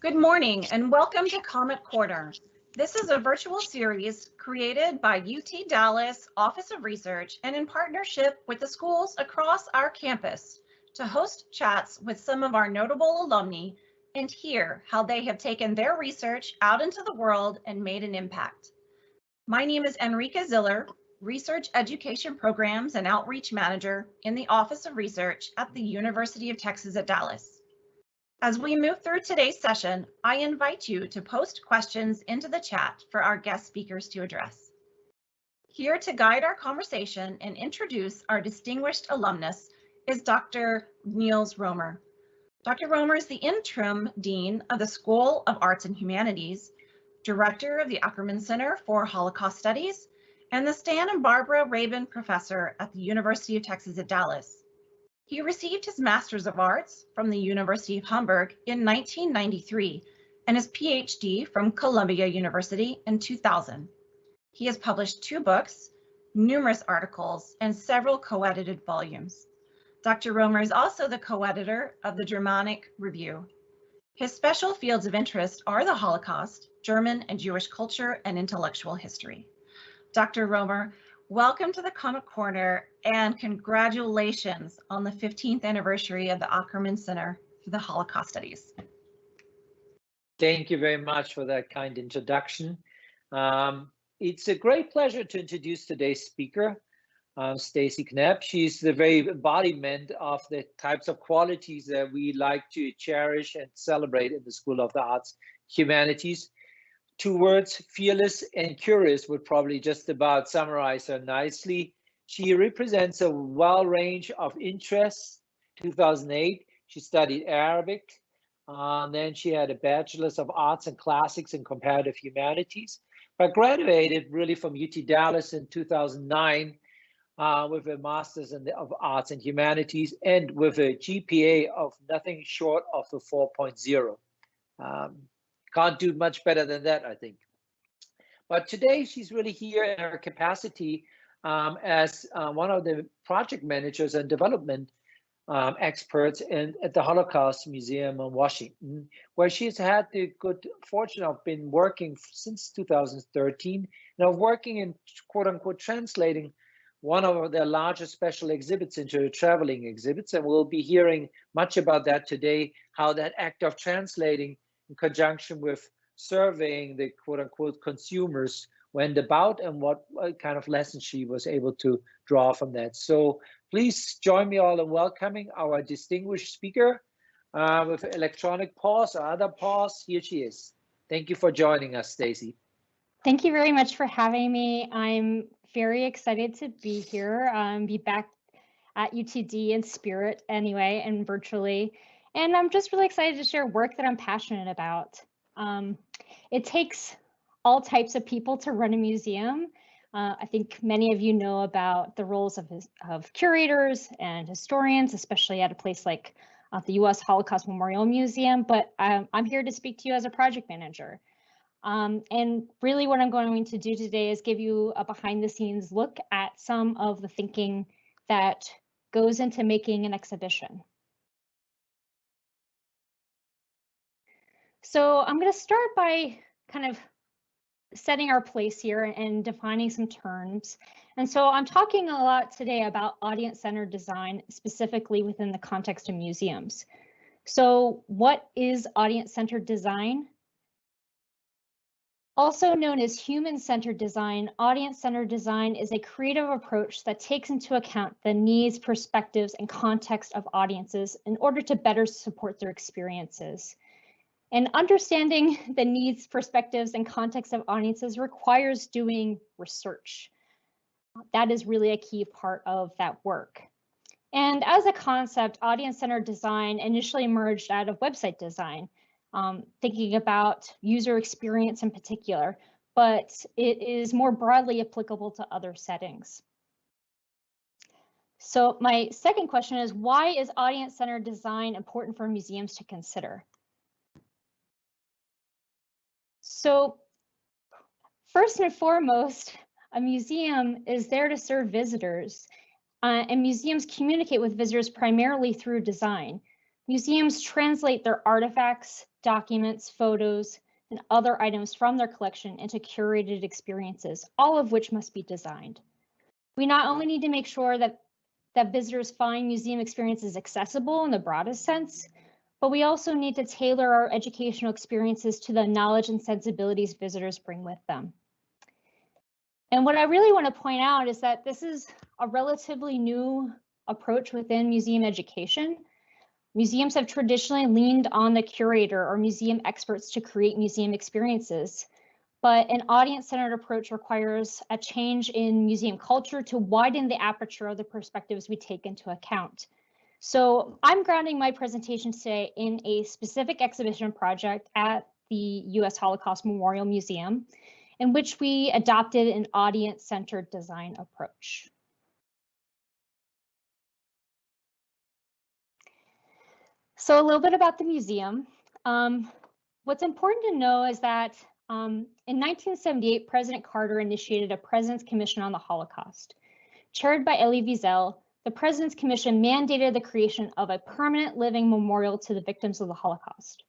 Good morning and welcome to Comet Corner. This is a virtual series created by UT Dallas Office of Research and in partnership with the schools across our campus to host chats with some of our notable alumni and hear how they have taken their research out into the world and made an impact. My name is Enrica Ziller, Research Education Programs and Outreach Manager in the Office of Research at the University of Texas at Dallas. As we move through today's session, I invite you to post questions into the chat for our guest speakers to address. Here to guide our conversation and introduce our distinguished alumnus is Dr. Niels Romer. Dr. Romer is the interim dean of the School of Arts and Humanities, director of the Ackerman Center for Holocaust Studies, and the Stan and Barbara Rabin Professor at the University of Texas at Dallas. He received his Master's of Arts from the University of Hamburg in 1993 and his PhD from Columbia University in 2000. He has published 2 books, numerous articles, and several co-edited volumes. Dr. Romer is also the co-editor of the Germanic Review. His special fields of interest are the Holocaust, German and Jewish culture, and intellectual history. Dr. Romer, welcome to the Comet Corner and congratulations on the 15th anniversary of the Ackerman Center for the Holocaust Studies. Thank you very much for that kind introduction. It's a great pleasure to introduce today's speaker, Stacey Knepp. She's the very embodiment of the types of qualities that we like to cherish and celebrate in the School of the Arts Humanities. 2 words, fearless and curious, would probably just about summarize her nicely. She represents a wide range of interests. 2008, she studied Arabic. Then she had a Bachelor's of Arts and Classics in Comparative Humanities, but graduated really from UT Dallas in 2009 with a Master's of Arts and Humanities and with a GPA of nothing short of the 4.0. Can't do much better than that, I think. But today she's really here in her capacity as one of the project managers and development experts at the Holocaust Museum in Washington, where she's had the good fortune of been working since 2013, working in quote unquote translating one of their largest special exhibits into traveling exhibits. And we'll be hearing much about that today, how that act of translating in conjunction with surveying the quote unquote consumers went about and what kind of lessons she was able to draw from that. So please join me all in welcoming our distinguished speaker with electronic pause or other pause. Here she is. Thank you for joining us, Stacey. Thank you very much for having me. I'm very excited to be here, be back at UTD in spirit anyway, and virtually. And I'm just really excited to share work that I'm passionate about. It takes all types of people to run a museum. I think many of you know about the roles of curators and historians, especially at a place like the U.S. Holocaust Memorial Museum, but I'm here to speak to you as a project manager. And really what I'm going to do today is give you a behind the scenes look at some of the thinking that goes into making an exhibition. So I'm going to start by kind of setting our place here and defining some terms. And so I'm talking a lot today about audience-centered design, specifically within the context of museums. So what is audience-centered design? Also known as human-centered design, audience-centered design is a creative approach that takes into account the needs, perspectives, and context of audiences in order to better support their experiences. And understanding the needs, perspectives, and context of audiences requires doing research. That is really a key part of that work. And as a concept, audience-centered design initially emerged out of website design, thinking about user experience in particular, but it is more broadly applicable to other settings. So my second question is, why is audience-centered design important for museums to consider? So first and foremost, a museum is there to serve visitors, and museums communicate with visitors primarily through design. Museums translate their artifacts, documents, photos, and other items from their collection into curated experiences, all of which must be designed. We not only need to make sure that visitors find museum experiences accessible in the broadest sense, but we also need to tailor our educational experiences to the knowledge and sensibilities visitors bring with them. And what I really want to point out is that this is a relatively new approach within museum education. Museums have traditionally leaned on the curator or museum experts to create museum experiences, but an audience-centered approach requires a change in museum culture to widen the aperture of the perspectives we take into account. So I'm grounding my presentation today in a specific exhibition project at the U.S. Holocaust Memorial Museum, in which we adopted an audience-centered design approach. So a little bit about the museum. What's important to know is that in 1978, President Carter initiated a President's Commission on the Holocaust. Chaired by Elie Wiesel, the President's Commission mandated the creation of a permanent living memorial to the victims of the Holocaust.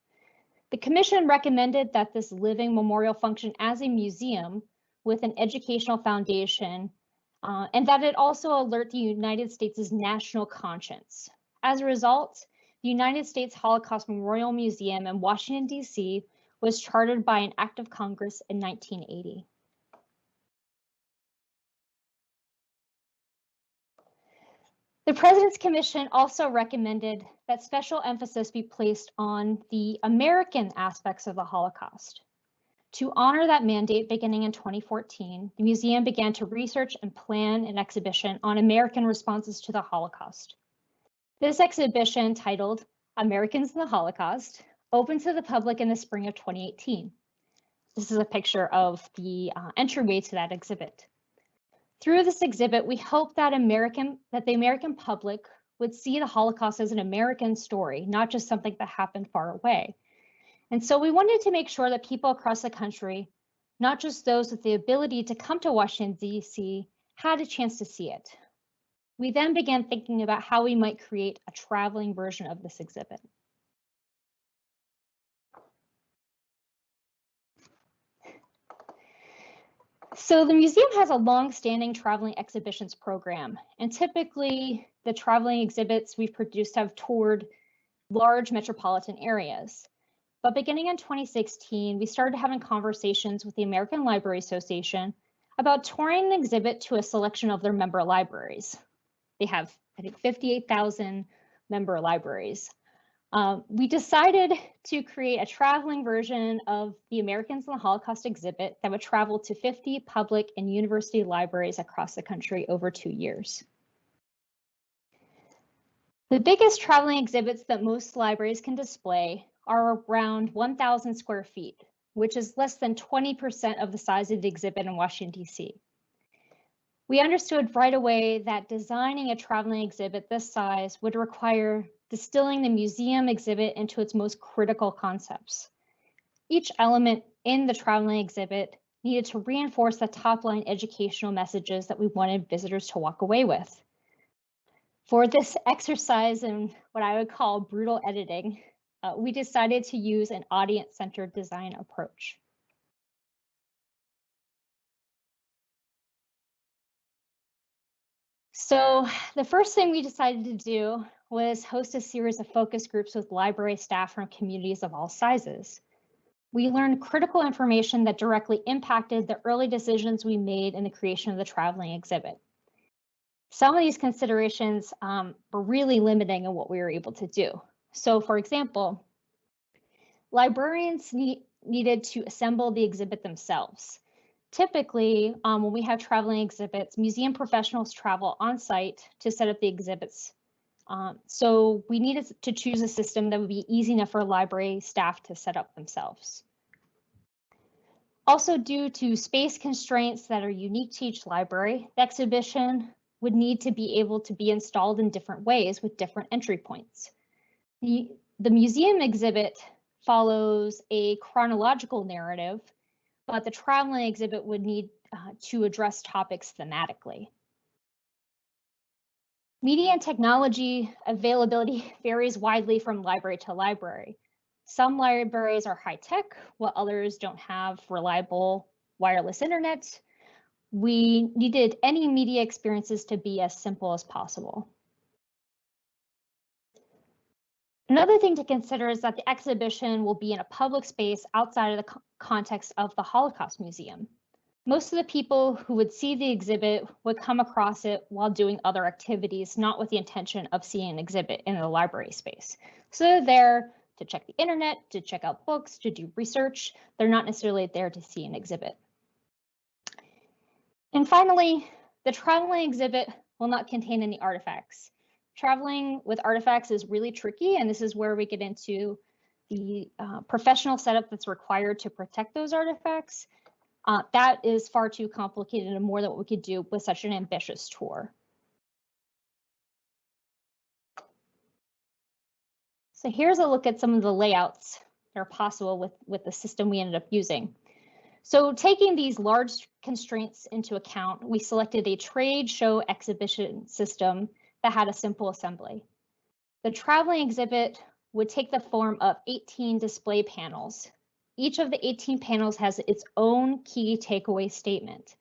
The Commission recommended that this living memorial function as a museum with an educational foundation, and that it also alert the United States' national conscience. As a result, the United States Holocaust Memorial Museum in Washington, D.C. was chartered by an act of Congress in 1980. The President's Commission also recommended that special emphasis be placed on the American aspects of the Holocaust. To honor that mandate beginning in 2014, the museum began to research and plan an exhibition on American responses to the Holocaust. This exhibition, titled Americans in the Holocaust, opened to the public in the spring of 2018. This is a picture of the entryway to that exhibit. Through this exhibit, we hope that the American public would see the Holocaust as an American story, not just something that happened far away. And so we wanted to make sure that people across the country, not just those with the ability to come to Washington, D.C., had a chance to see it. We then began thinking about how we might create a traveling version of this exhibit. So the museum has a long-standing traveling exhibitions program, and typically the traveling exhibits we've produced have toured large metropolitan areas. But beginning in 2016, we started having conversations with the American Library Association about touring an exhibit to a selection of their member libraries. They have, I think, 58,000 member libraries. We decided to create a traveling version of the Americans in the Holocaust exhibit that would travel to 50 public and university libraries across the country over 2 years. The biggest traveling exhibits that most libraries can display are around 1,000 square feet, which is less than 20% of the size of the exhibit in Washington, D.C. We understood right away that designing a traveling exhibit this size would require distilling the museum exhibit into its most critical concepts. Each element in the traveling exhibit needed to reinforce the top-line educational messages that we wanted visitors to walk away with. For this exercise in what I would call brutal editing, we decided to use an audience-centered design approach. So the first thing we decided to do was host a series of focus groups with library staff from communities of all sizes. We learned critical information that directly impacted the early decisions we made in the creation of the traveling exhibit. Some of these considerations were really limiting in what we were able to do. So for example, librarians needed to assemble the exhibit themselves. Typically, when we have traveling exhibits, museum professionals travel on site to set up the exhibits. So we needed to choose a system that would be easy enough for library staff to set up themselves. Also, due to space constraints that are unique to each library, the exhibition would need to be able to be installed in different ways with different entry points. The museum exhibit follows a chronological narrative, but the traveling exhibit would need to address topics thematically. Media and technology availability varies widely from library to library. Some libraries are high tech, while others don't have reliable wireless internet. We needed any media experiences to be as simple as possible. Another thing to consider is that the exhibition will be in a public space outside of the context of the Holocaust Museum. Most of the people who would see the exhibit would come across it while doing other activities, not with the intention of seeing an exhibit in the library space. So they're there to check the internet, to check out books, to do research. They're not necessarily there to see an exhibit. And finally, the traveling exhibit will not contain any artifacts. Traveling with artifacts is really tricky, and this is where we get into the professional setup that's required to protect those artifacts. That is far too complicated and more than what we could do with such an ambitious tour. So here's a look at some of the layouts that are possible with the system we ended up using. So taking these large constraints into account, we selected a trade show exhibition system that had a simple assembly. The traveling exhibit would take the form of 18 display panels. Each of the 18 panels has its own key takeaway statement.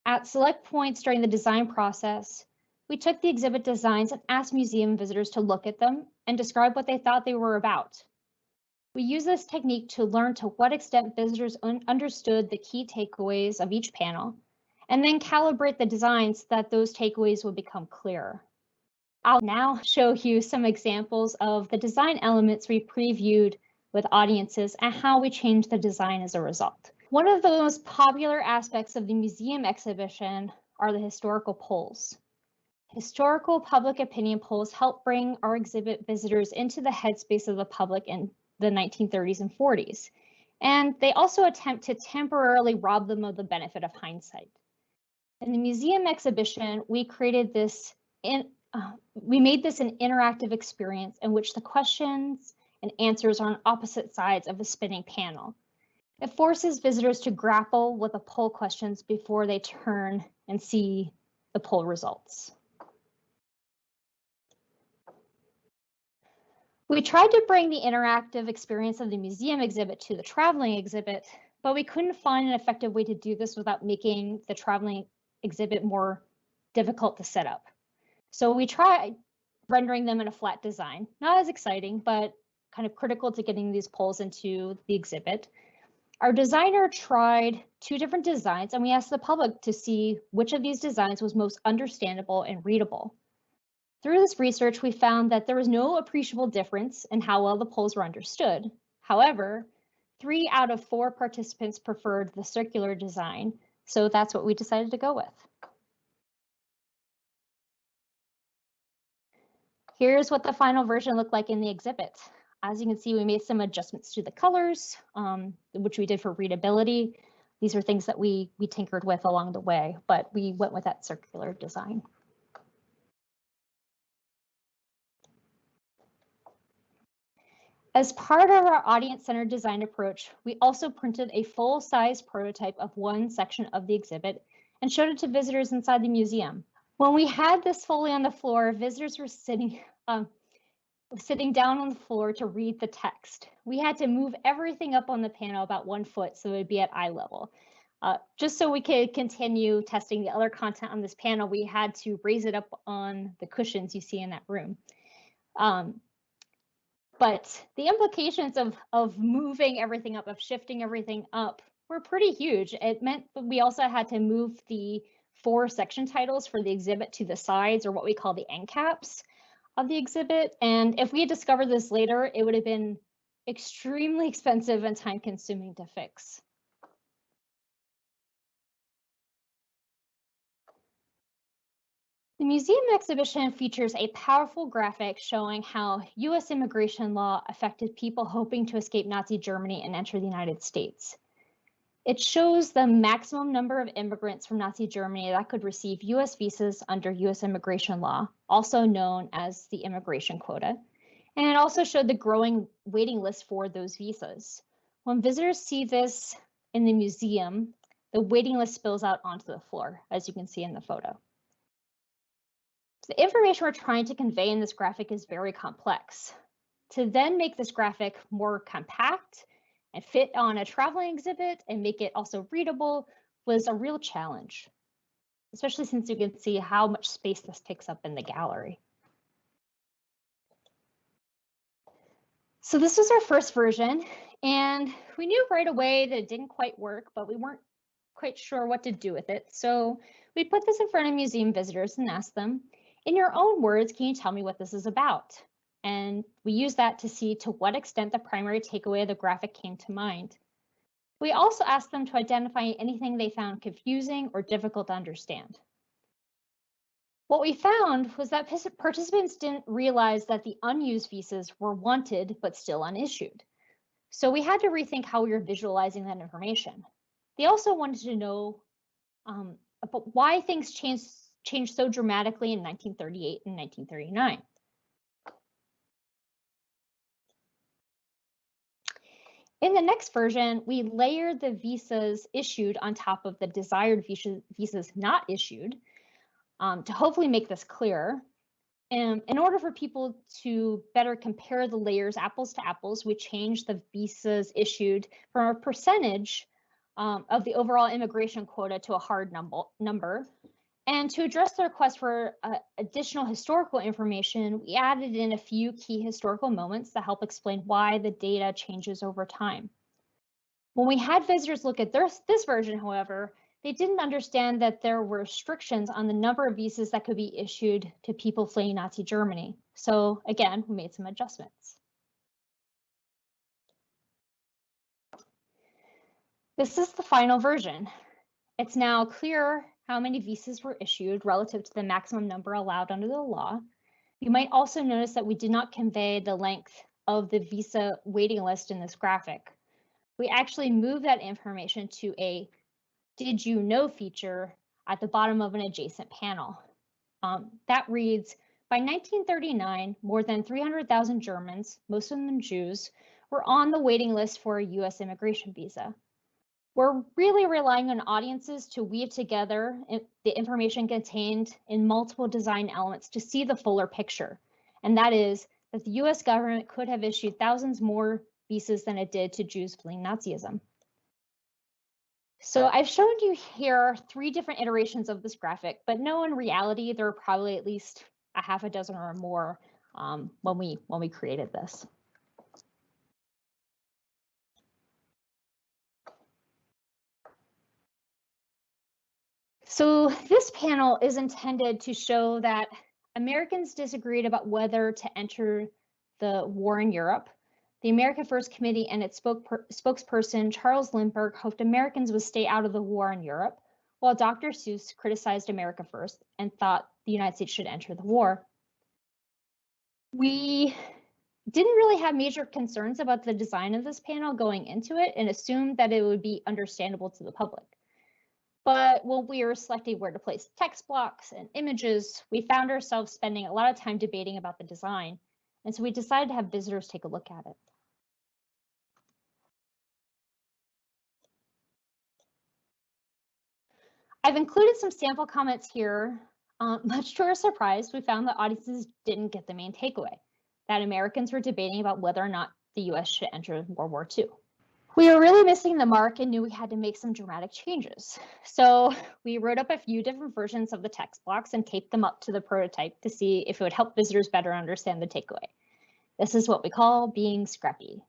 At select points during the design process, we took the exhibit designs and asked museum visitors to look at them and describe what they thought they were about. We use this technique to learn to what extent visitors understood the key takeaways of each panel, and then calibrate the designs that those takeaways would become clearer. I'll now show you some examples of the design elements we previewed with audiences and how we changed the design as a result. One of the most popular aspects of the museum exhibition are the historical polls. Historical public opinion polls help bring our exhibit visitors into the headspace of the public in the 1930s and 40s. And they also attempt to temporarily rob them of the benefit of hindsight. In the museum exhibition, we created this we made this an interactive experience in which the questions and answers are on opposite sides of a spinning panel. It forces visitors to grapple with the poll questions before they turn and see the poll results. We tried to bring the interactive experience of the museum exhibit to the traveling exhibit, but we couldn't find an effective way to do this without making the traveling exhibit more difficult to set up. So we tried rendering them in a flat design, not as exciting, but kind of critical to getting these polls into the exhibit. Our designer tried 2 different designs, and we asked the public to see which of these designs was most understandable and readable. Through this research, we found that there was no appreciable difference in how well the polls were understood. However, 3 out of 4 participants preferred the circular design, so that's what we decided to go with. Here's what the final version looked like in the exhibit. As you can see, we made some adjustments to the colors, which we did for readability. These are things that we tinkered with along the way, but we went with that circular design. As part of our audience-centered design approach, we also printed a full-size prototype of one section of the exhibit and showed it to visitors inside the museum. When we had this fully on the floor, visitors were sitting down on the floor to read the text. We had to move everything up on the panel about 1 foot so it would be at eye level. Just so we could continue testing the other content on this panel, we had to raise it up on the cushions you see in that room. But the implications of moving everything up, of shifting everything up, were pretty huge. It meant that we also had to move the 4 section titles for the exhibit to the sides, or what we call the end caps of the exhibit. And if we had discovered this later, it would have been extremely expensive and time consuming to fix. The museum exhibition features a powerful graphic showing how US immigration law affected people hoping to escape Nazi Germany and enter the United States. It shows the maximum number of immigrants from Nazi Germany that could receive US visas under US immigration law, also known as the immigration quota. And it also showed the growing waiting list for those visas. When visitors see this in the museum, the waiting list spills out onto the floor, as you can see in the photo. The information we're trying to convey in this graphic is very complex. To then make this graphic more compact and fit on a traveling exhibit and make it also readable was a real challenge, especially since you can see how much space this takes up in the gallery. So this was our first version, and we knew right away that it didn't quite work, but we weren't quite sure what to do with it. So we put this in front of museum visitors and asked them, in your own words, can you tell me what this is about? And we used that to see to what extent the primary takeaway of the graphic came to mind. We also asked them to identify anything they found confusing or difficult to understand. What we found was that participants didn't realize that the unused visas were wanted but still unissued. So we had to rethink how we were visualizing that information. They also wanted to know about why things changed so dramatically in 1938 and 1939. In the next version, we layered the visas issued on top of the desired visas not issued to hopefully make this clearer. And in order for people to better compare the layers apples to apples, we changed the visas issued from a percentage of the overall immigration quota to a hard number. And to address the request for additional historical information, we added in a few key historical moments that help explain why the data changes over time. When we had visitors look at this version, however, they didn't understand that there were restrictions on the number of visas that could be issued to people fleeing Nazi Germany. So again, we made some adjustments. This is the final version. It's now clear how many visas were issued relative to the maximum number allowed under the law. You might also notice that we did not convey the length of the visa waiting list in this graphic. We actually moved that information to a "Did you know" feature at the bottom of an adjacent panel. That reads, by 1939, more than 300,000 Germans, most of them Jews, were on the waiting list for a US immigration visa. We're really relying on audiences to weave together the information contained in multiple design elements to see the fuller picture. And that is that the US government could have issued thousands more visas than it did to Jews fleeing Nazism. So I've shown you here 3 different iterations of this graphic, but no, in reality, there are probably at least a half a dozen or more when we created this. So this panel is intended to show that Americans disagreed about whether to enter the war in Europe. The America First Committee and its spokesperson, Charles Lindbergh, hoped Americans would stay out of the war in Europe, while Dr. Seuss criticized America First and thought the United States should enter the war. We didn't really have major concerns about the design of this panel going into it and assumed that it would be understandable to the public. But when we were selecting where to place text blocks and images, we found ourselves spending a lot of time debating about the design. And so we decided to have visitors take a look at it. I've included some sample comments here. Much to our surprise, we found that audiences didn't get the main takeaway, that Americans were debating about whether or not the US should enter World War II. We were really missing the mark and knew we had to make some dramatic changes. So we wrote up a few different versions of the text blocks and taped them up to the prototype to see if it would help visitors better understand the takeaway. This is what we call being scrappy.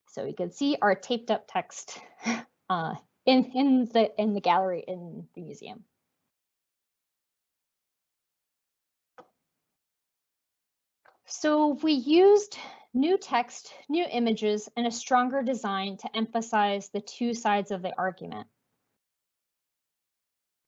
So you can see our taped up text in the gallery in the museum. So we used new text, new images, and a stronger design to emphasize the 2 sides of the argument.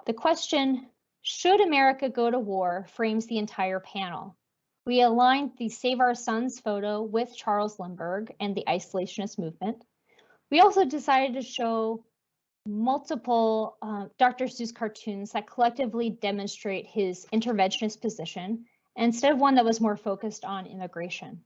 The question, should America go to war, frames the entire panel. We aligned the Save Our Sons photo with Charles Lindbergh and the isolationist movement. We also decided to show multiple Dr. Seuss cartoons that collectively demonstrate his interventionist position, instead of one that was more focused on immigration.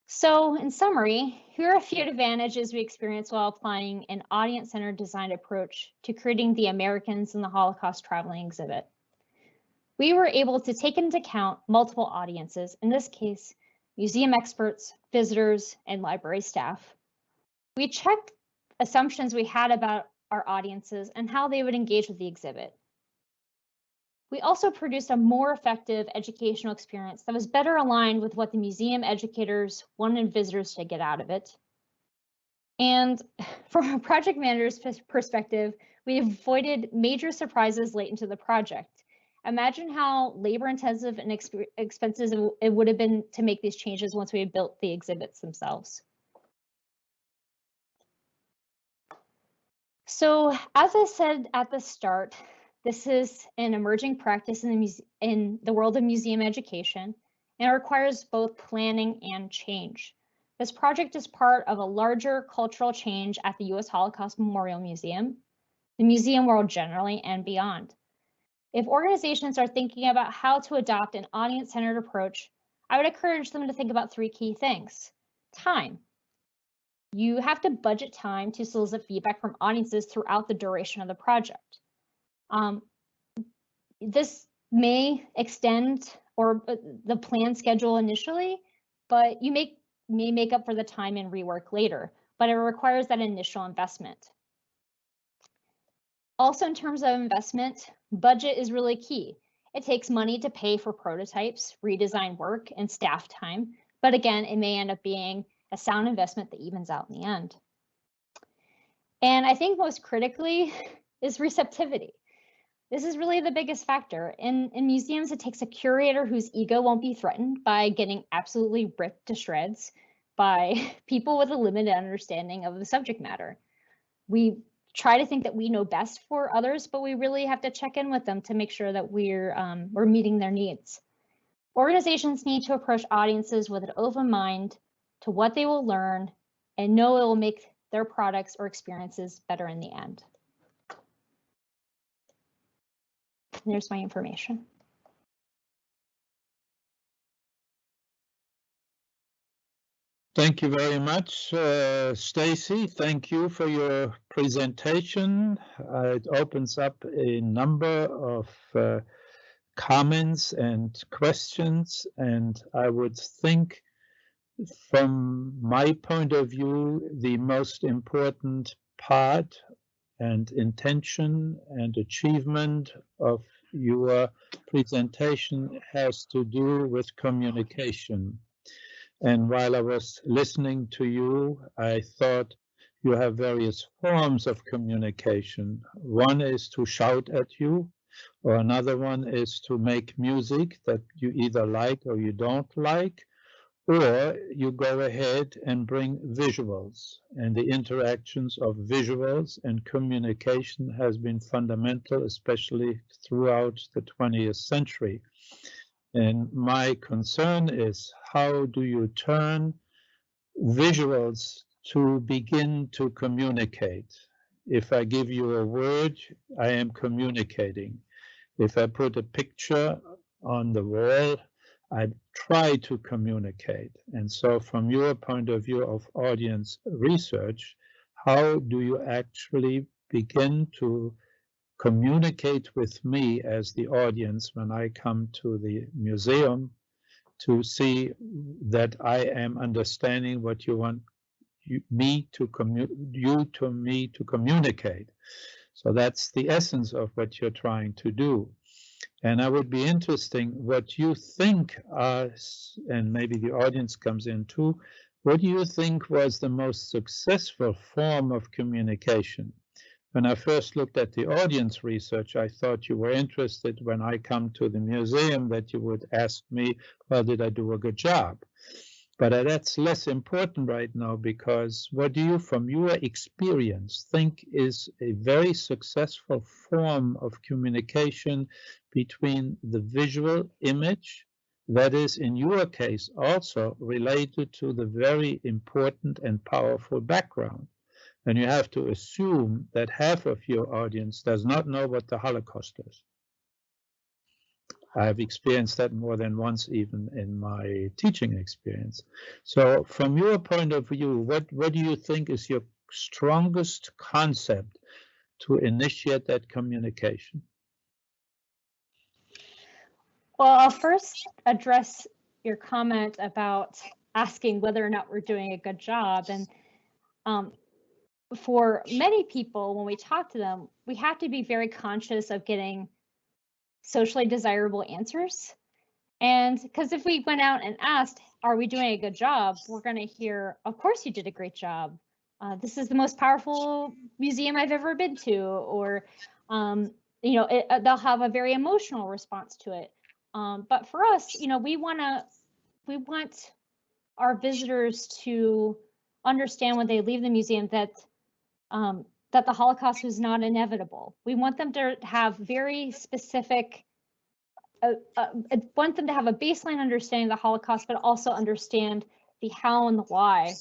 So in summary, here are a few advantages we experienced while applying an audience-centered design approach to creating the Americans in the Holocaust traveling exhibit. we were able to take into account multiple audiences, in this case, museum experts, visitors, and library staff. We checked assumptions we had about our audiences and how they would engage with the exhibit. We also produced a more effective educational experience that was better aligned with what the museum educators wanted visitors to get out of it. And from a project manager's perspective, we avoided major surprises late into the project. Imagine how labor-intensive and expensive it would have been to make these changes once we had built the exhibits themselves. So, as I said at the start, this is an emerging practice in the world of museum education, and it requires both planning and change. This project is part of a larger cultural change at the U.S. Holocaust Memorial Museum, the museum world generally, and beyond. If organizations are thinking about how to adopt an audience-centered approach, I would encourage them to think about three key things. Time. You have to budget time to solicit feedback from audiences throughout the duration of the project. This may extend or the plan schedule initially, but you may make up for the time and rework later, but it requires that initial investment. Also, in terms of investment, budget is really key. It takes money to pay for prototypes, redesign work, and staff time, but again, it may end up being a sound investment that evens out in the end. And I think most critically is receptivity. This is really the biggest factor. In museums, it takes a curator whose ego won't be threatened by getting absolutely ripped to shreds by people with a limited understanding of the subject matter. We try to think that we know best for others, but we really have to check in with them to make sure that we're meeting their needs. Organizations need to approach audiences with an open mind to what they will learn and know it will make their products or experiences better in the end. And there's my information. Thank you very much, Stacey. Thank you for your presentation. It opens up a number of comments and questions, and I would think from my point of view, the most important part and intention and achievement of your presentation has to do with communication. And while I was listening to you, I thought you have various forms of communication. One is to shout at you, or another one is to make music that you either like or you don't like, or you go ahead and bring visuals. And the interactions of visuals and communication has been fundamental, especially throughout the 20th century. And my concern is, how do you turn visuals to begin to communicate? If I give you a word, I am communicating. If I put a picture on the wall, I try to communicate. And so from your point of view of audience research, how do you actually begin to communicate with me as the audience when I come to the museum to see that I am understanding what you want me to communicate? So that's the essence of what you're trying to do. And I would be interested what you think are, and maybe the audience comes in too, what do you think was the most successful form of communication? When I first looked at the audience research, I thought you were interested when I come to the museum that you would ask me, well, did I do a good job? But that's less important right now, because what do you, from your experience, think is a very successful form of communication between the visual image, that is, in your case, also related to the very important and powerful background? And you have to assume that half of your audience does not know what the Holocaust is. I've experienced that more than once, even in my teaching experience. So from your point of view, what do you think is your strongest concept to initiate that communication? Well, I'll first address your comment about asking whether or not we're doing a good job. And for many people, when we talk to them, we have to be very conscious of getting socially desirable answers. And because if we went out and asked, are we doing a good job? We're going to hear, of course you did a great job. This is the most powerful museum I've ever been to. Or, you know, they'll have a very emotional response to it. But for us, you know, we want our visitors to understand when they leave the museum that that the Holocaust was not inevitable. We want them to have very specific, want them to have a baseline understanding of the Holocaust, but also understand the how and the why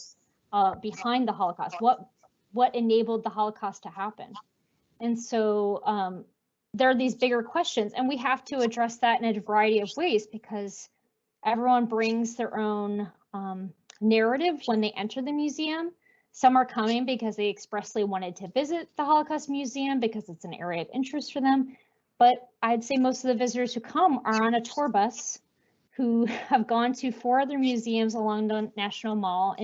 behind the Holocaust. What enabled the Holocaust to happen? And so there are these bigger questions, and we have to address that in a variety of ways because everyone brings their own narrative when they enter the museum. Some are coming because they expressly wanted to visit the Holocaust Museum because it's an area of interest for them. But I'd say most of the visitors who come are on a tour bus who have gone to 4 other museums along the National Mall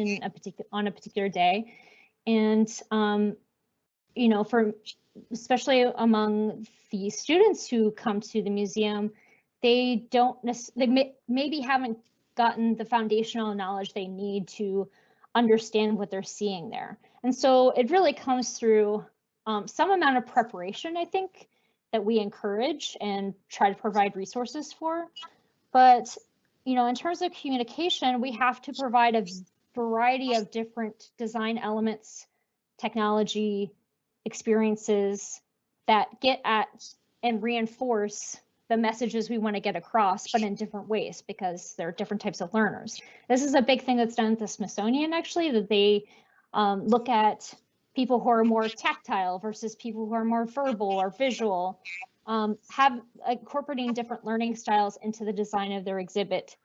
on a particular day. And, you know, especially among the students who come to the museum, they maybe haven't gotten the foundational knowledge they need to understand what they're seeing there. And so it really comes through some amount of preparation, I think, that we encourage and try to provide resources for. But, you know, in terms of communication, we have to provide a variety of different design elements, technology, experiences that get at and reinforce the messages we want to get across, but in different ways because there are different types of learners. This is a big thing that's done at the Smithsonian, actually, that they look at people who are more tactile versus people who are more verbal or visual, have incorporating different learning styles into the design of their exhibit.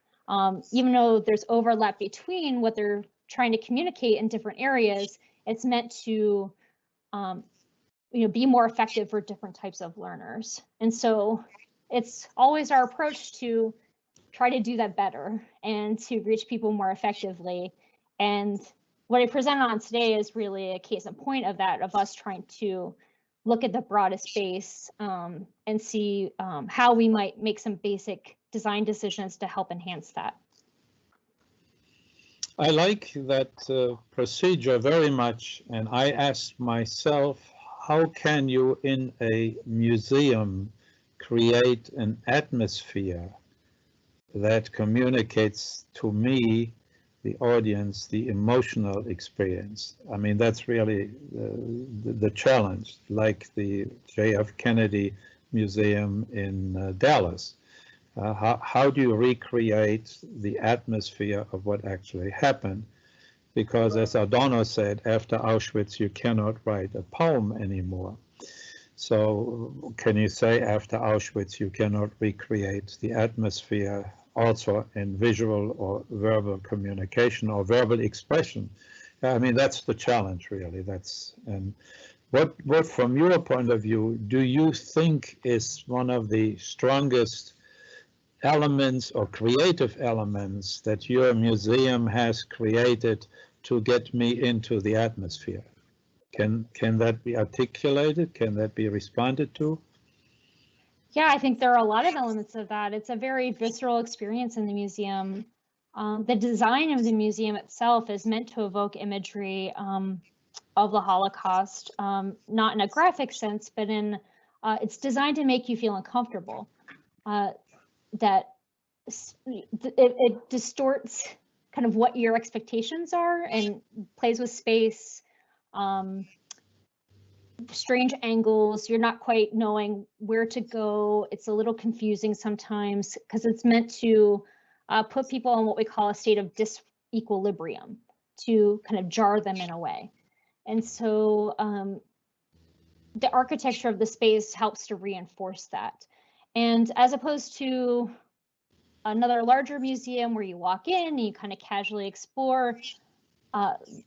Even though there's overlap between what they're trying to communicate in different areas, it's meant to you know, be more effective for different types of learners. And so it's always our approach to try to do that better and to reach people more effectively. And what I present on today is really a case in point of that, of us trying to look at the broadest base and see how we might make some basic design decisions to help enhance that. I like that procedure very much, and I asked myself, how can you in a museum create an atmosphere that communicates to me, the audience, the emotional experience? I mean, that's really the challenge, like the J.F. Kennedy Museum in Dallas. How do you recreate the atmosphere of what actually happened? Because as Adorno said, after Auschwitz, you cannot write a poem anymore. So can you say after Auschwitz, you cannot recreate the atmosphere also in visual or verbal communication or verbal expression? I mean, that's the challenge, really. And what from your point of view, do you think is one of the strongest elements or creative elements that your museum has created to get me into the atmosphere? Can that be articulated? Can that be responded to? Yeah, I think there are a lot of elements of that. It's a very visceral experience in the museum. The design of the museum itself is meant to evoke imagery of the Holocaust, not in a graphic sense, but in it's designed to make you feel uncomfortable. That it distorts kind of what your expectations are and plays with space, strange angles. You're not quite knowing where to go. It's a little confusing sometimes because it's meant to put people in what we call a state of disequilibrium, to kind of jar them in a way. And so the architecture of the space helps to reinforce that. And as opposed to another larger museum where you walk in and you kind of casually explore,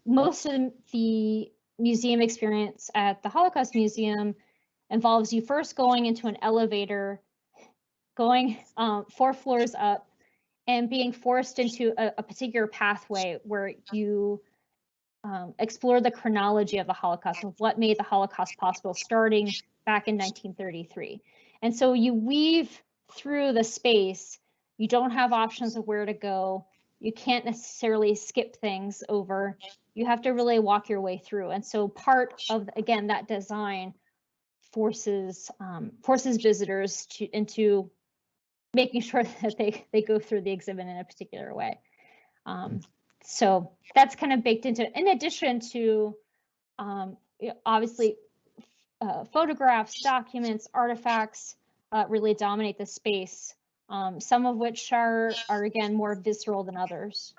most of the museum experience at the Holocaust Museum involves you first going into an elevator, going 4 floors up and being forced into a particular pathway where you explore the chronology of the Holocaust and what made the Holocaust possible starting back in 1933. And so you weave through the space. You don't have options of where to go. You can't necessarily skip things over. You have to really walk your way through. And so part of, again, that design forces visitors into making sure that they go through the exhibit in a particular way. So that's kind of baked into it. In addition to obviously photographs, documents, artifacts really dominate the space, some of which are again more visceral than others.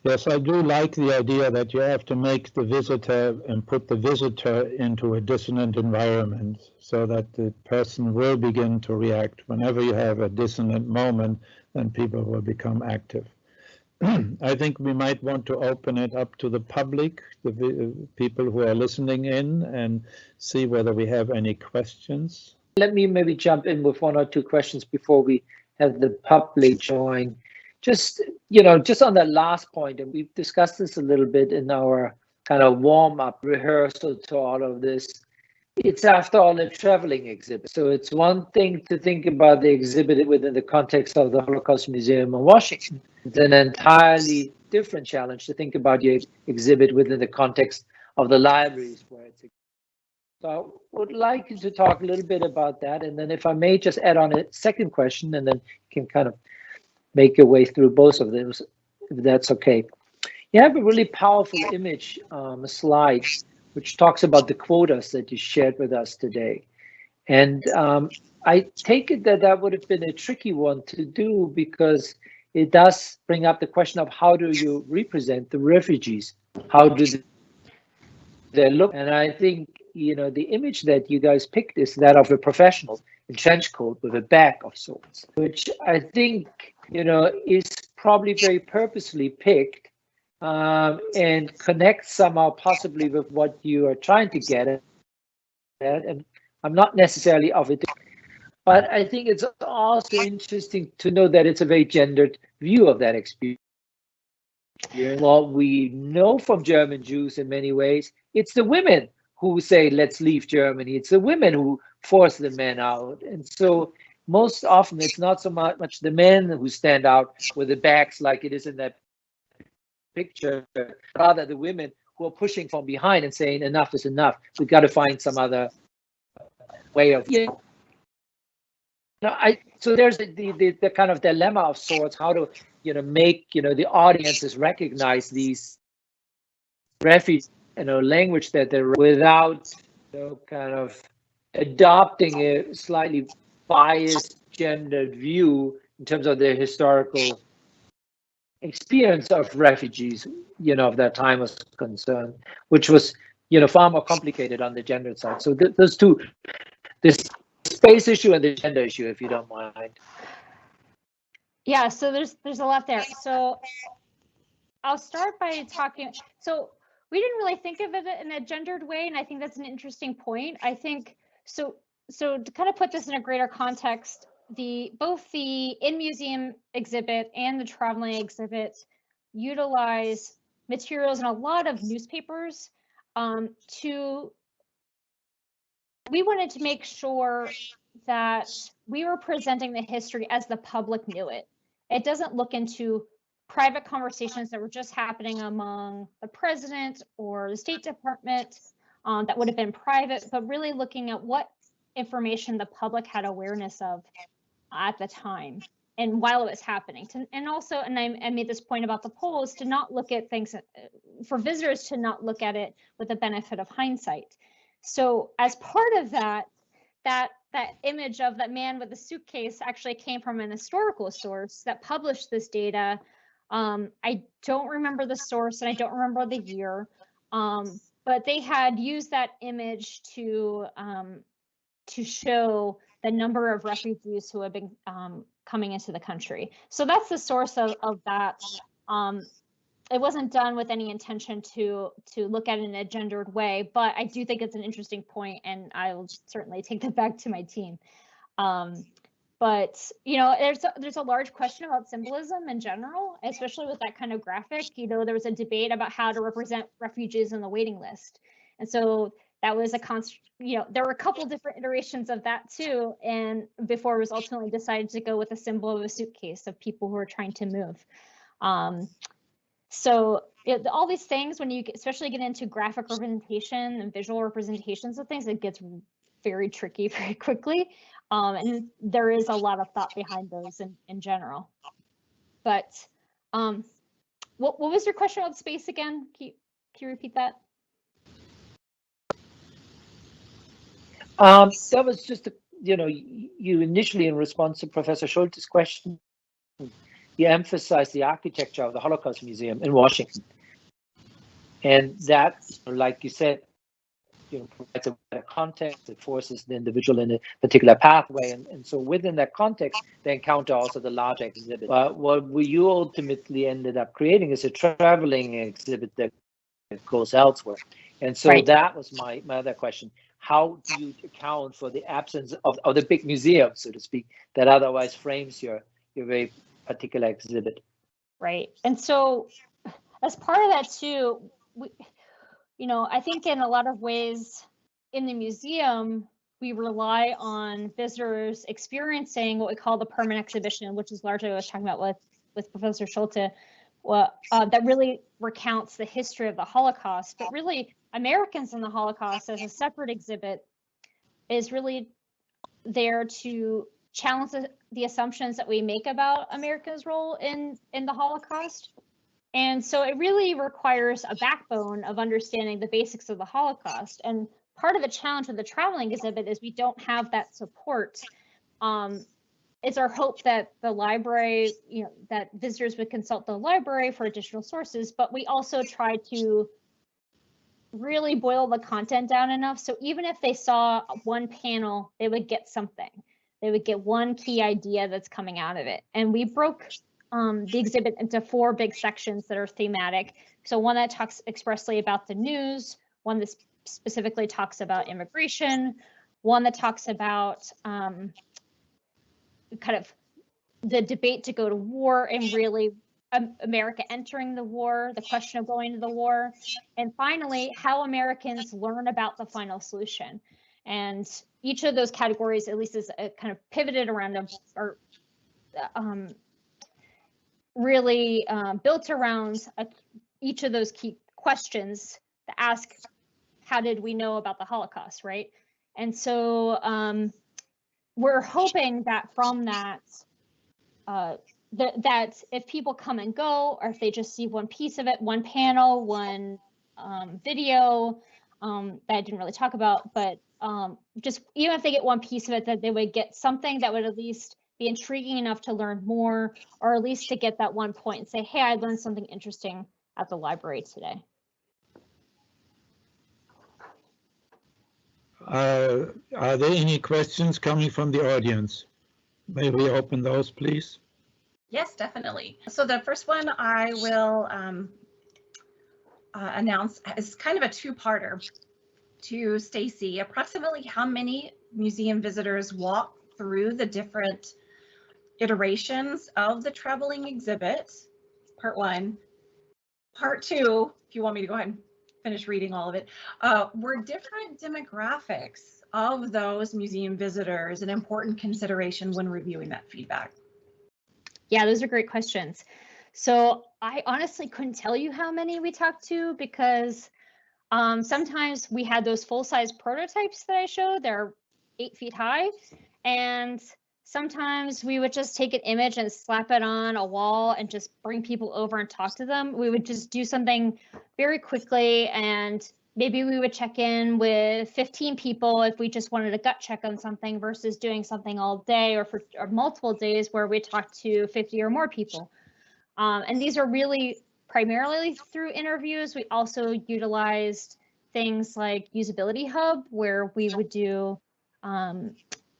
Yes, I do like the idea that you have to make the visitor and put the visitor into a dissonant environment so that the person will begin to react. Whenever you have a dissonant moment, then people will become active. I think we might want to open it up to the public, the people who are listening in, and see whether we have any questions. Let me maybe jump in with 1 or 2 questions before we have the public join. Just on that last point, and we've discussed this a little bit in our kind of warm-up rehearsal to all of this. It's after all a traveling exhibit. So it's one thing to think about the exhibit within the context of the Holocaust Museum in Washington. It's an entirely different challenge to think about your exhibit within the context of the libraries where it's. So I would like you to talk a little bit about that. And then if I may just add on a second question, and then you can kind of make your way through both of those, if that's okay. You have a really powerful image, a slide, which talks about the quotas that you shared with us today. And I take it that would have been a tricky one to do because it does bring up the question of how do you represent the refugees? How do they look? And I think, the image that you guys picked is that of a professional in trench coat with a bag of sorts, which I think, is probably very purposely picked and connects somehow possibly with what you are trying to get at. And I'm not necessarily of it, but I think it's also interesting to know that it's a very gendered view of that experience. What we know from German Jews in many ways, it's the women who say, let's leave Germany. It's the women who force the men out. And so most often it's not so much the men who stand out with the bags like it is in that picture, rather the women who are pushing from behind and saying enough is enough. We've got to find some other way of. So there's the kind of dilemma of sorts, how to make the audiences recognize these refugees, language that they're without kind of adopting a slightly biased gendered view in terms of their historical experience of refugees, of that time was concerned, which was, far more complicated on the gender side. So those two, this space issue and the gender issue, if you don't mind. Yeah, so there's a lot there. So I'll start by talking. So we didn't really think of it in a gendered way, and I think that's an interesting point. I think so to kind of put this in a greater context, both the in-museum exhibit and the traveling exhibit utilize materials in a lot of newspapers we wanted to make sure that we were presenting the history as the public knew it. It doesn't look into private conversations that were just happening among the president or the State Department that would have been private, but really looking at what information the public had awareness of at the time and while it was happening. And also, and I made this point about the polls, to not look at things, for visitors to not look at it with the benefit of hindsight. So as part of that image of that man with the suitcase actually came from an historical source that published this data. I don't remember the source and I don't remember the year, but they had used that image to show the number of refugees who have been coming into the country. So that's the source of that. It wasn't done with any intention to look at it in a gendered way, but I do think it's an interesting point, and I will certainly take that back to my team. But you know, there's a large question about symbolism in general, especially with that kind of graphic. You know, there was a debate about how to represent refugees on the waiting list, and so that was you know, there were a couple different iterations of that too, and before it was ultimately decided to go with a symbol of a suitcase of people who are trying to move. So all these things, when you especially get into graphic representation and visual representations of things, it gets very tricky very quickly. And there is a lot of thought behind those in general. But what was your question about space again? Can you repeat that? That was just, you know, you initially, in response to Professor Schulte's question, you emphasized the architecture of the Holocaust Museum in Washington. And that, like you said, you know, provides a better context, it forces the individual in a particular pathway. And so within that context, they encounter also the larger exhibit. But what you ultimately ended up creating is a traveling exhibit that goes elsewhere. And so that was my other question. How do you account for the absence of the big museum, so to speak, that otherwise frames your very particular exhibit? Right. And so as part of that too, you know, I think in a lot of ways in the museum, we rely on visitors experiencing what we call the permanent exhibition, which is largely what I was talking about with Professor Schulte, that really recounts the history of the Holocaust. But really, Americans in the Holocaust as a separate exhibit is really there to challenge the assumptions that we make about America's role in the Holocaust. And so it really requires a backbone of understanding the basics of the Holocaust. And part of the challenge with the traveling exhibit is we don't have that support. It's our hope that the library, you know, that visitors would consult the library for additional sources, but we also try to really boil the content down enough. So even if they saw one panel, they would get something. They would get one key idea that's coming out of it. And we broke the exhibit into 4 big sections that are thematic. So one that talks expressly about the news, one that specifically talks about immigration, one that talks about kind of the debate to go to war and really America entering the war, the question of going to the war, and finally, how Americans learn about the final solution. And each of those categories, at least, is kind of pivoted around or really built around each of those key questions to ask, how did we know about the Holocaust, right? And so we're hoping that from that, that if people come and go, or if they just see one piece of it, one panel, one video that I didn't really talk about, but just even if they get one piece of it, that they would get something that would at least be intriguing enough to learn more, or at least to get that one point and say, hey, I learned something interesting at the library today. Are there any questions coming from the audience? May we open those, please? Yes, definitely. So the first one I will announce is kind of a two-parter to Stacey. Approximately how many museum visitors walk through the different iterations of the traveling exhibit? Part 1. Part 2, if you want me to go ahead and finish reading all of it, were different demographics of those museum visitors an important consideration when reviewing that feedback? Yeah, those are great questions. So I honestly couldn't tell you how many we talked to, because sometimes we had those full-size prototypes that I showed. They're 8 feet high, and sometimes we would just take an image and slap it on a wall and just bring people over and talk to them. We would just do something very quickly, and maybe we would check in with 15 people if we just wanted a gut check on something, versus doing something all day or for multiple days where we talked to 50 or more people. And these are really primarily through interviews. We also utilized things like Usability Hub, where we would do,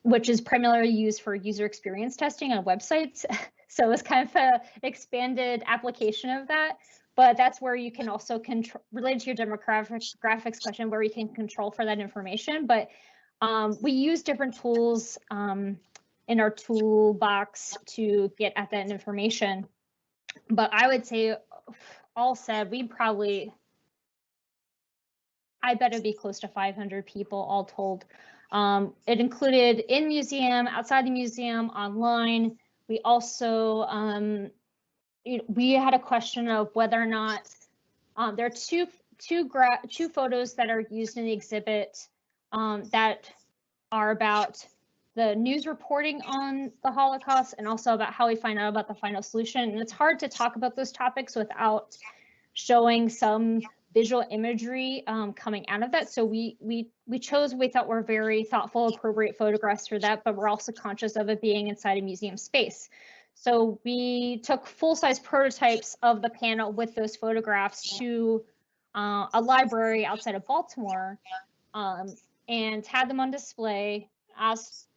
which is primarily used for user experience testing on websites. So it's kind of an expanded application of that. But that's where you can also control, related to your demographics question, where you can control for that information. But We use different tools in our toolbox to get at that information. But I would say, all said, I bet it'd be close to 500 people all told. It included in museum, outside the museum, online. We also, we had a question of whether or not there are two photos that are used in the exhibit that are about the news reporting on the Holocaust and also about how we find out about the final solution. And it's hard to talk about those topics without showing some visual imagery coming out of that. So we chose, we thought were very thoughtful, appropriate photographs for that, but we're also conscious of it being inside a museum space. So we took full-size prototypes of the panel with those photographs to a library outside of Baltimore and had them on display, asked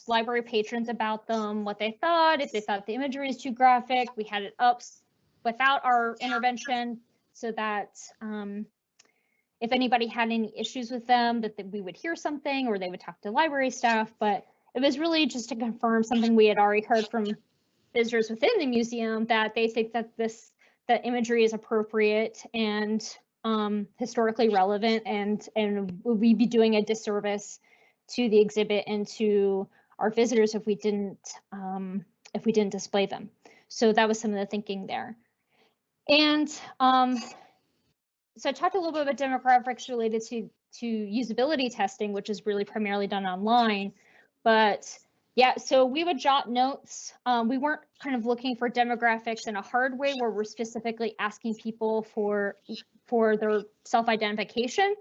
library patrons about them, what they thought, if they thought the imagery was too graphic. We had it up without our intervention so that if anybody had any issues with them, that we would hear something or they would talk to library staff. But it was really just to confirm something we had already heard from visitors within the museum, that they think that the imagery is appropriate and historically relevant, and we'd be doing a disservice to the exhibit and to our visitors if we didn't display them. So that was some of the thinking there. And so I talked a little bit about demographics related to usability testing, which is really primarily done online. But yeah, so we would jot notes. We weren't kind of looking for demographics in a hard way where we're specifically asking people for their self-identification.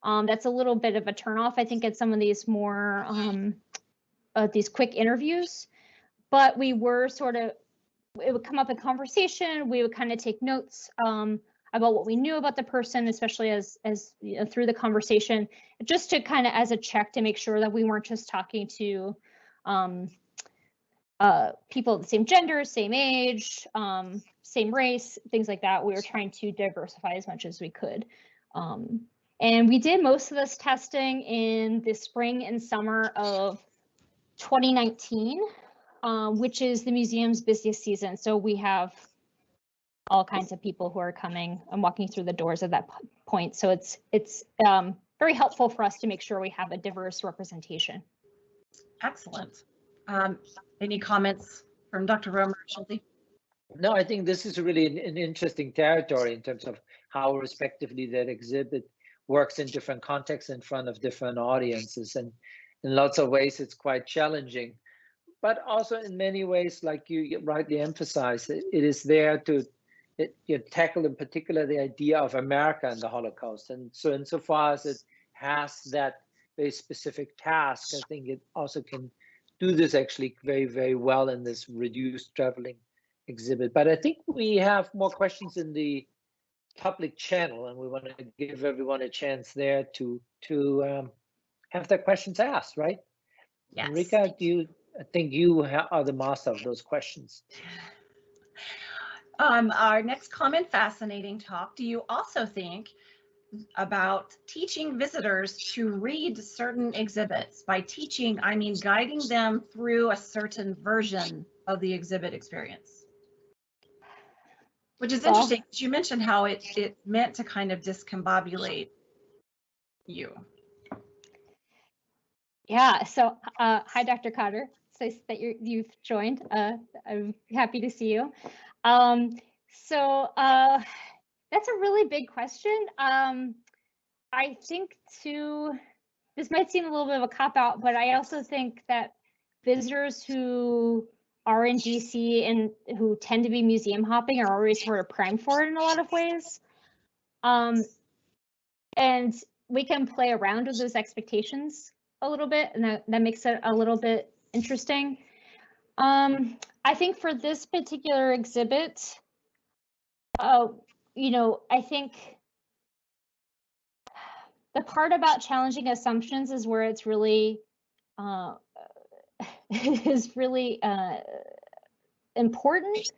That's a little bit of a turnoff, I think, at some of these more these quick interviews. But we were it would come up in conversation. We would kind of take notes about what we knew about the person, especially as you know, through the conversation, just to kind of as a check to make sure that we weren't just talking to people of the same gender, same age, same race, things like that. We were trying to diversify as much as we could. And we did most of this testing in the spring and summer of 2019, which is the museum's busiest season. So we have all kinds of people who are coming and walking through the doors at that point. So it's very helpful for us to make sure we have a diverse representation. Excellent. Any comments from Dr. Romer or Schulte? No, I think this is really an interesting territory in terms of how respectively that exhibit works in different contexts in front of different audiences. And in lots of ways, it's quite challenging. But also in many ways, like you rightly emphasized, it is there to tackle in particular the idea of America and the Holocaust. And so insofar as it has that very specific task, I think it also can do this actually very, very well in this reduced traveling exhibit. But I think we have more questions in the public channel, and we want to give everyone a chance there to have their questions asked, right? Yes. Enrica, I think you are the master of those questions. Our next comment, fascinating talk. Do you also think about teaching visitors to read certain exhibits? By teaching, I mean guiding them through a certain version of the exhibit experience. Which is interesting, because you mentioned how it meant to kind of discombobulate you. Yeah, so hi, Dr. Cotter. So that you've joined. I'm happy to see you. So that's a really big question. I think this might seem a little bit of a cop-out, but I also think that visitors who are in DC and who tend to be museum hopping are always sort of primed for it in a lot of ways. And we can play around with those expectations a little bit, and that makes it a little bit interesting. I think for this particular exhibit, you know, I think the part about challenging assumptions is where it's really important,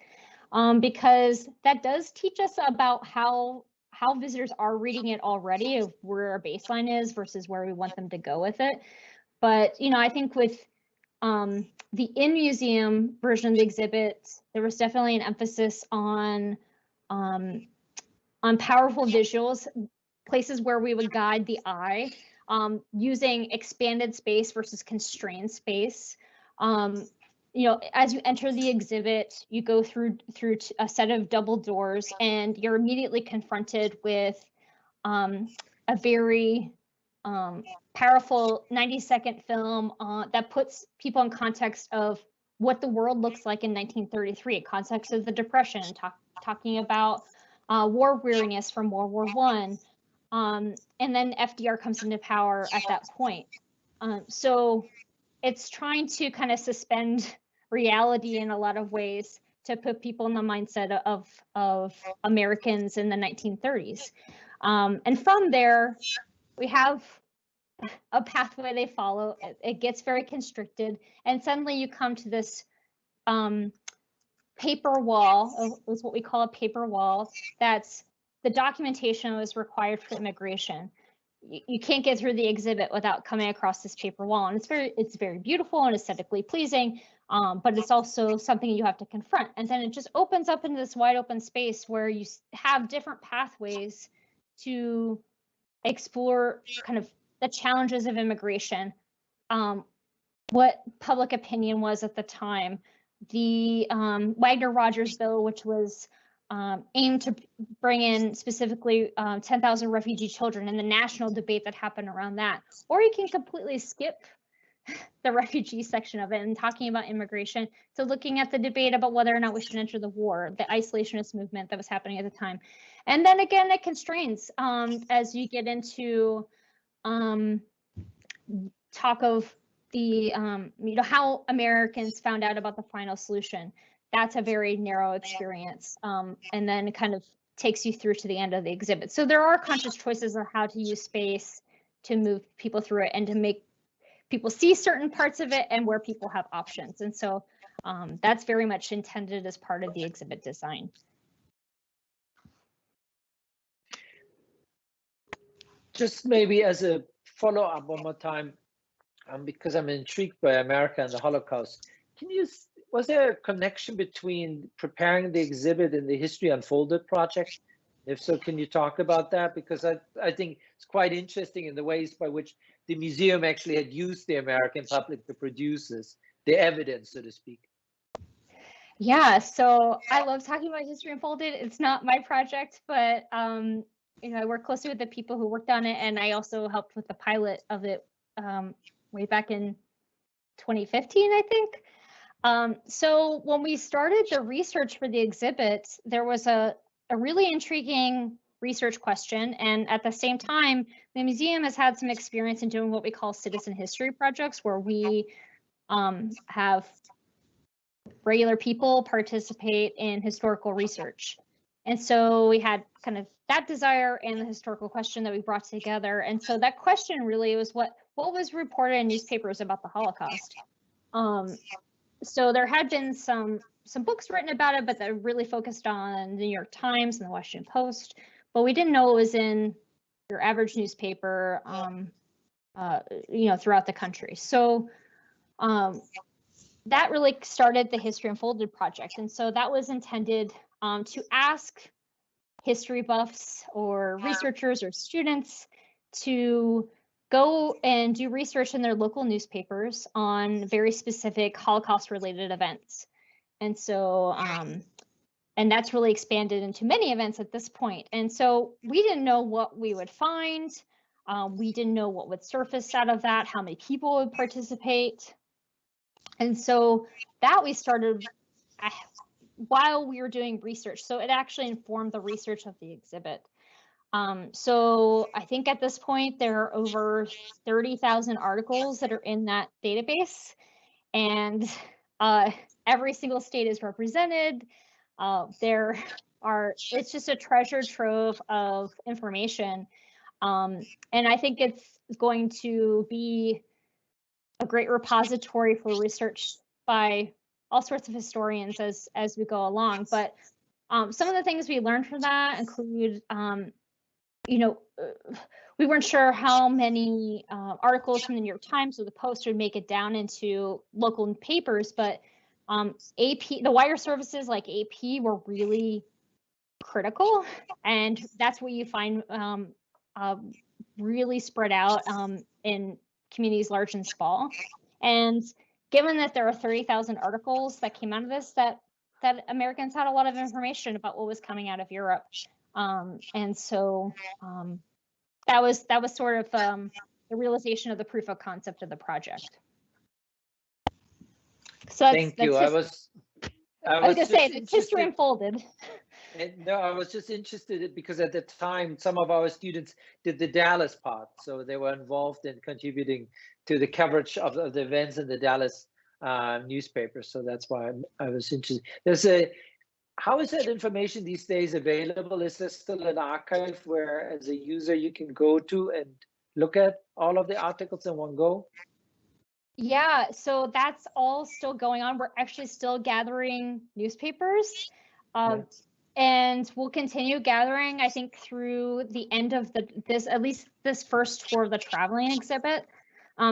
because that does teach us about how how visitors are reading it already, of where our baseline is versus where we want them to go with it. But, you know, I think with the in-museum version of the exhibit, there was definitely an emphasis on powerful visuals, places where we would guide the eye, using expanded space versus constrained space. You know, as you enter the exhibit, you go through a set of double doors, and you're immediately confronted with a very powerful 90-second film that puts people in context of what the world looks like in 1933, context of the Depression, talking about war weariness from World War I. And then FDR comes into power at that point. So it's trying to kind of suspend reality in a lot of ways to put people in the mindset of Americans in the 1930s. And from there, we have a pathway they follow. It gets very constricted, and suddenly you come to this paper wall, is what we call a paper wall. That's the documentation was required for immigration. You can't get through the exhibit without coming across this paper wall, and it's very beautiful and aesthetically pleasing, but it's also something you have to confront. And then it just opens up into this wide open space where you have different pathways to explore kind of the challenges of immigration, what public opinion was at the time, the Wagner-Rogers bill, which was aimed to bring in specifically 10,000 refugee children, and the national debate that happened around that. Or you can completely skip the refugee section of it and talking about immigration to looking at the debate about whether or not we should enter the war, the isolationist movement that was happening at the time. And then again, it constrains as you get into talk of the, you know, how Americans found out about the final solution. That's a very narrow experience, and then it kind of takes you through to the end of the exhibit. So there are conscious choices on how to use space to move people through it and to make people see certain parts of it and where people have options. And so that's very much intended as part of the exhibit design. Just maybe as a follow-up one more time, because I'm intrigued by America and the Holocaust, was there a connection between preparing the exhibit and the History Unfolded project? If so, can you talk about that? Because I think it's quite interesting in the ways by which the museum actually had used the American public to produce this, the evidence, so to speak. Yeah, so I love talking about History Unfolded. It's not my project, but you know, I work closely with the people who worked on it, and I also helped with the pilot of it way back in 2015, I think. So when we started the research for the exhibit, there was a really intriguing research question. And at the same time, the museum has had some experience in doing what we call citizen history projects, where we have regular people participate in historical research. And so we had kind of that desire and the historical question that we brought together. And so that question really was what was reported in newspapers about the Holocaust. So there had been some books written about it, but that really focused on the New York Times and the Washington Post. But we didn't know it was in your average newspaper, you know, throughout the country. So that really started the History Unfolded project. And so that was intended to ask history buffs or researchers or students to go and do research in their local newspapers on very specific Holocaust-related events. And so, and that's really expanded into many events at this point. And so we didn't know what we would find. We didn't know what would surface out of that, how many people would participate. And so that we started while we were doing research. So it actually informed the research of the exhibit. So I think at this point, there are over 30,000 articles that are in that database, and every single state is represented. It's just a treasure trove of information. And I think it's going to be a great repository for research by all sorts of historians as we go along. But some of the things we learned from that include we weren't sure how many articles from the New York Times or the Post would make it down into local papers, but AP, the wire services like AP were really critical, and that's what you find really spread out in communities large and small. And given that there are 30,000 articles that came out of this, that Americans had a lot of information about what was coming out of Europe, and so that was sort of the realization of the proof of concept of the project. So Thank you. I was gonna say it's history unfolded. No, I was just interested because at the time, some of our students did the Dallas part. So they were involved in contributing to the coverage of the events in the Dallas newspaper. So that's why I was interested. How is that information these days available? Is there still an archive where, as a user, you can go to and look at all of the articles in one go? Yeah, so that's all still going on. We're actually still gathering newspapers. And we'll continue gathering, I think, through the end of at least this first tour of the traveling exhibit.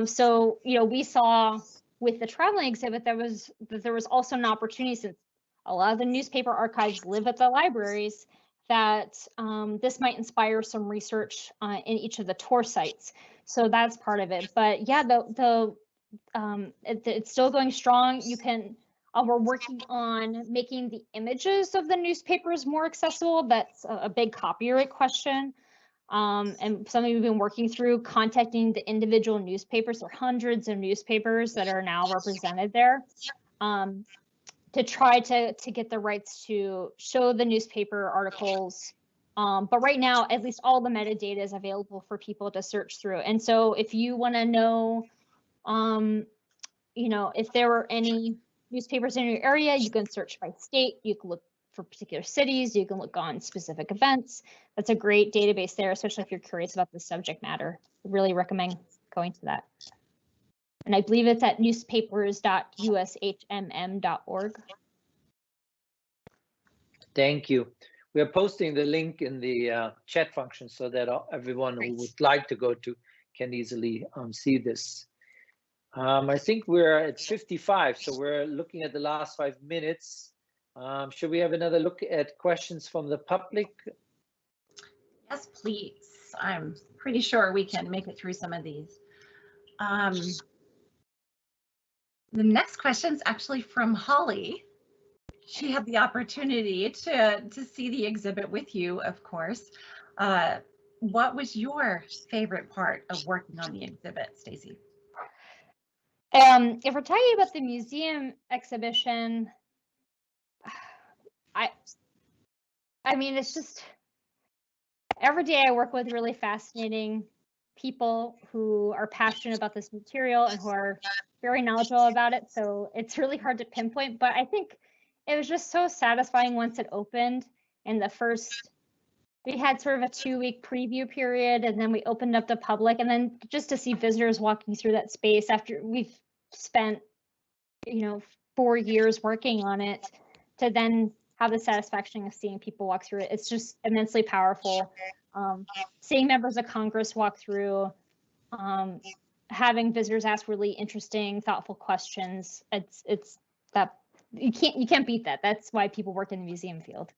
So, we saw with the traveling exhibit that there was also an opportunity, since a lot of the newspaper archives live at the libraries, that this might inspire some research in each of the tour sites. So that's part of it. But yeah, it's still going strong. You can. We're working on making the images of the newspapers more accessible. That's a big copyright question. And something we've been working through, contacting the individual newspapers. There are hundreds of newspapers that are now represented there, to try to get the rights to show the newspaper articles. But right now, at least all the metadata is available for people to search through. And so if you want to know, if there were any newspapers in your area, you can search by state, you can look for particular cities, you can look on specific events. That's a great database there, especially if you're curious about the subject matter. I really recommend going to that. And I believe it's at newspapers.ushmm.org. Thank you. We are posting the link in the chat function so that everyone who would like to go to can easily see this. I think we're at 55, so we're looking at the last 5 minutes. Should we have another look at questions from the public? Yes, please. I'm pretty sure we can make it through some of these. The next question is actually from Holly. She had the opportunity to see the exhibit with you, of course. What was your favorite part of working on the exhibit, Stacey? If we're talking about the museum exhibition, I mean, it's just every day I work with really fascinating people who are passionate about this material and who are very knowledgeable about it. So it's really hard to pinpoint, but I think it was just so satisfying once it opened. And we had sort of a 2-week preview period, and then we opened up to public, and then just to see visitors walking through that space after we've spent, 4 years working on it, to then have the satisfaction of seeing people walk through it. It's just immensely powerful. Seeing members of Congress walk through, having visitors ask really interesting, thoughtful questions. It's that you can't beat that. That's why people work in the museum field.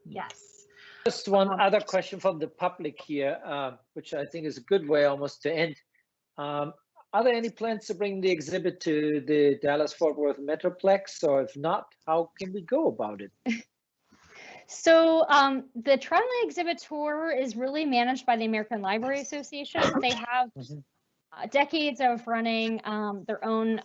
Yes. Just one other question from the public here, which I think is a good way almost to end. Are there any plans to bring the exhibit to the Dallas-Fort Worth Metroplex? Or if not, how can we go about it? So the traveling exhibit tour is really managed by the American Library Association. They have decades of running their own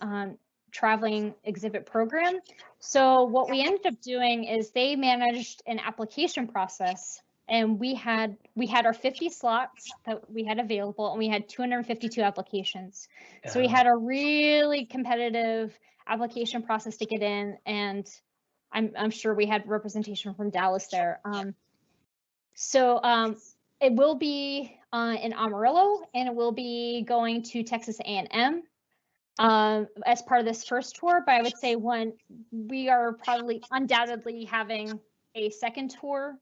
traveling exhibit program. So what we ended up doing is they managed an application process, and we had our 50 slots that we had available, and we had 252 applications. So we had a really competitive application process to get in, and I'm sure we had representation from Dallas there. So it will be in Amarillo, and it will be going to Texas A&M as part of this first tour. But I would say we are probably undoubtedly having a second tour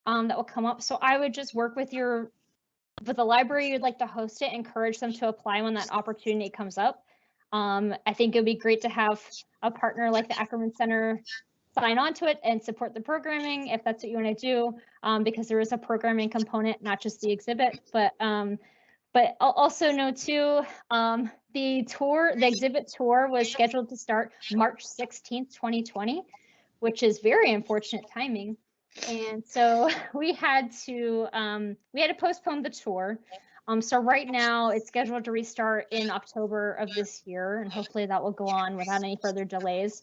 that will come up. So I would just work with the library you'd like to host it, encourage them to apply when that opportunity comes up. I think it would be great to have a partner like the Ackerman Center sign on to it and support the programming if that's what you want to do, because there is a programming component, not just the exhibit. But I'll also know too, the exhibit tour was scheduled to start March 16th, 2020, which is very unfortunate timing. And so we had to postpone the tour. So right now it's scheduled to restart in October of this year, and hopefully that will go on without any further delays.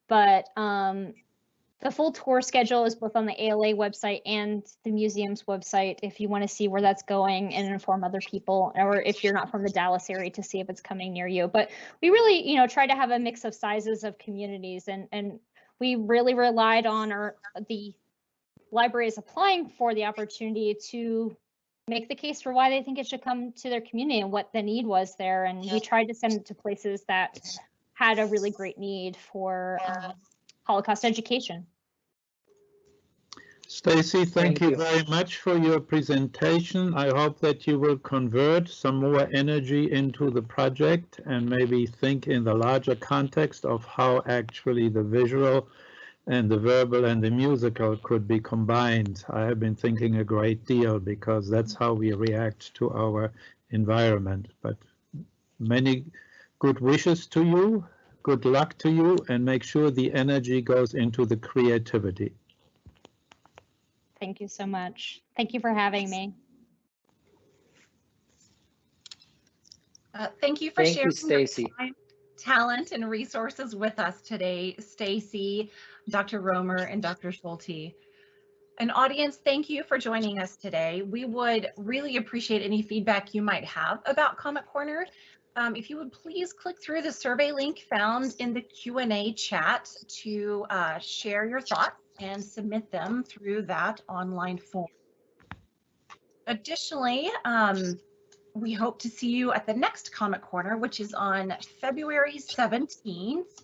But the full tour schedule is both on the ALA website and the museum's website if you want to see where that's going and inform other people, or if you're not from the Dallas area, to see if it's coming near you. But we really, try to have a mix of sizes of communities, and we really relied on the libraries applying for the opportunity to make the case for why they think it should come to their community and what the need was there. And we tried to send it to places that had a really great need for Holocaust education. Stacey, thank you very much for your presentation. I hope that you will convert some more energy into the project and maybe think in the larger context of how actually the visual and the verbal and the musical could be combined. I have been thinking a great deal because that's how we react to our environment. But many good wishes to you, good luck to you, and make sure the energy goes into the creativity. Thank you so much. Thank you for having me. Thank you for sharing Stacey. your time, talent, and resources with us today, Stacey, Dr. Romer, and Dr. Schulte. An audience, thank you for joining us today. We would really appreciate any feedback you might have about Comet Corner. If you would please click through the survey link found in the Q&A chat to share your thoughts and submit them through that online form. Additionally, we hope to see you at the next Comet Corner, which is on February 17th.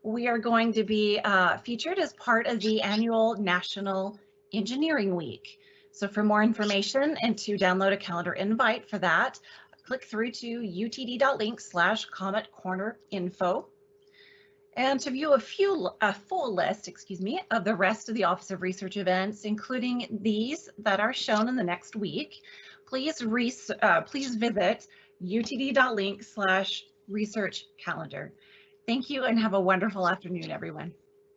We are going to be featured as part of the annual National Engineering Week. So for more information and to download a calendar invite for that, click through to utd.link/cometcornerinfo. And to view a full list, of the rest of the Office of Research events, including these that are shown in the next week, please visit utd.link/research calendar. Thank you and have a wonderful afternoon, everyone.